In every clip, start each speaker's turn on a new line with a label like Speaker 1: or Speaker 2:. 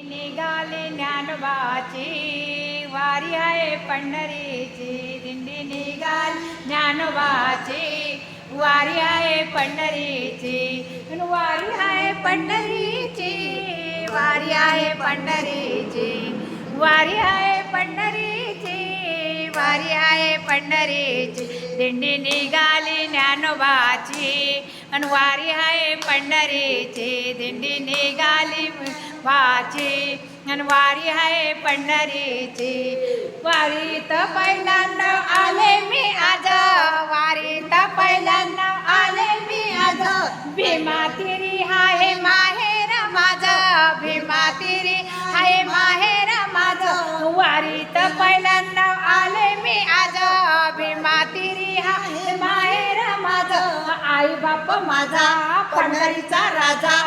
Speaker 1: निघाली ज्ञानोबाची वारी आहे पंढरीची, दिंडी निघाली ज्ञानोबाची वारी आहे पंढरीची, वारी आहे पंढरीची, वारी आहे पंढरीची, वारी आहे पंढरीची, वारी आहे पंढरीची, दिंडी निघाली ज्ञानोबाची आणि वारी आहे पंढरीची, दिंडी निघाली वाची आणि वारी आहे पंढरीची, वारीत पहिल्यांदा आले मी आज, वारीत पहिल्यांदा आले मी आज, भीमा तिरी आहे माहेर माझं, भीमा तिरी आहे माहेर माझं, वारीत पहिल्यांदा आले मी आज, भीमा तिरी आहे माहेर माझं, आई बाप माझा पंढरीचा राजा,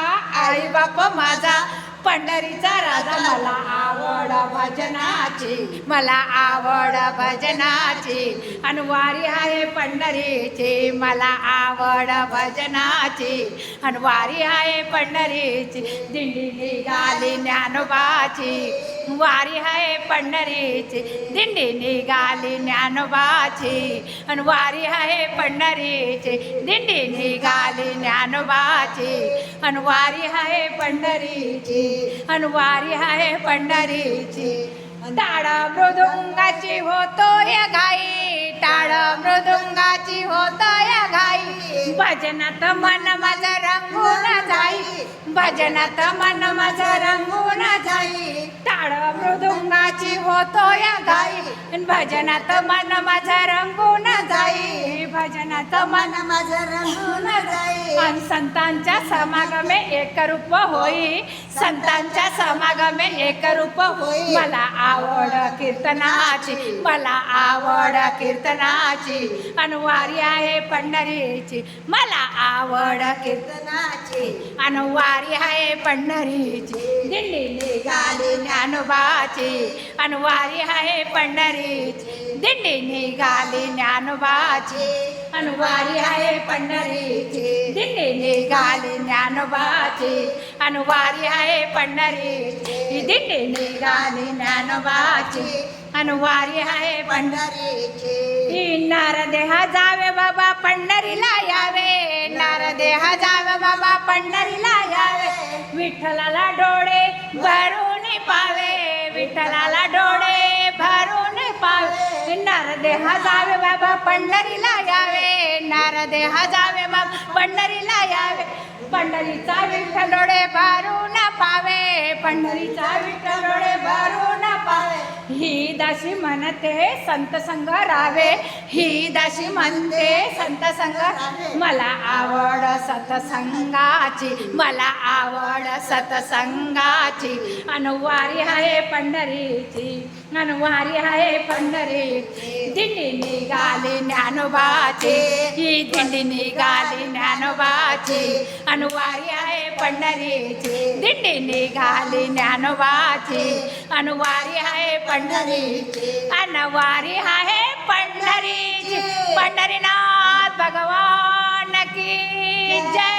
Speaker 1: आई बाप माझा पंढरीचा राजा, मला आवड भजनाची, मला आवड भजनाची आणि वारी आहे पंढरीची, मला आवड भजनाची आणि वारी आहे पंढरीची, दिंडी निघाली ज्ञानोबाची, वारी आहे पंढरीची, दिंडी निघाली ज्ञानोबाची आणि वारी आहे पंढरीची, दिंडी निघाली ज्ञानोबाची आणि वारी आहे पंढरीची आणि वारी आहे पंढरीची, टाळ मृदुंगाची होतोय घाई, टाळ मृदुंगाची होतोय घाई, भजनात मन माझं रंगून जाई, भजनात मन माझं रंगून जाई, टाळ मृदुंगाची होतोय घाई, भजनात मन माझं रंगून जाई, भजनात मन माझं रंगून जाई, आणि संतांच्या समागमे एकरूप होई, संतांच्या समागमे एकरूप होई, मला आवड कीर्तनाची, मला आवड कीर्तनाची आणि वारी आहे पंढरीची, मला आवड कीर्तनाची आणि वारी आहे पंढरीची, दिंडी निघाली ज्ञानोबाची आणि वारी आहे पंढरीची, दिंडी निघाली ज्ञानोबाची आणि वारी आहे पंढरीची, दिंडी निघाली ज्ञानोबाची आणि वारी आहे पंढरीची, दिंडी निघाली ज्ञानोबाची आणि वारी आहे पंढरीची, नारदेह जावे बाबा पंढरीला यावे, नारदेह जावे बाबा पंढरीला यावे, विठ्ठलाला डोळे भरून पावे, विठ्ठलाला डोळे भरून पावे, नारदेह जावे बाबा पंढरीला यावे, नारदेह जावे बाबा पंढरीला यावे, पंढरीचा विठ्ठल डोळे भरून पावे, पंढरीचा विठ्ठल डोळे भरून पावे, ही दासी म्हणते संत संग राहावे, ही दासी म्हणते संत संग, मला आवड सतसंगाची, मला आवड सतसंगाची आणि वारी आहे पंढरीची आणि वारी आहे पंढरीची, दिंडी निघाली ज्ञानोबाची, ही दिंडी निघाली ज्ञानोबाची आणि वारी आहे पंढरीची, दिंडी निघाली ज्ञानोबाची आणि वारी आहे पंढरीची आणि वारी आहे पंढरीची, पंढरीनाथ भगवान की जय.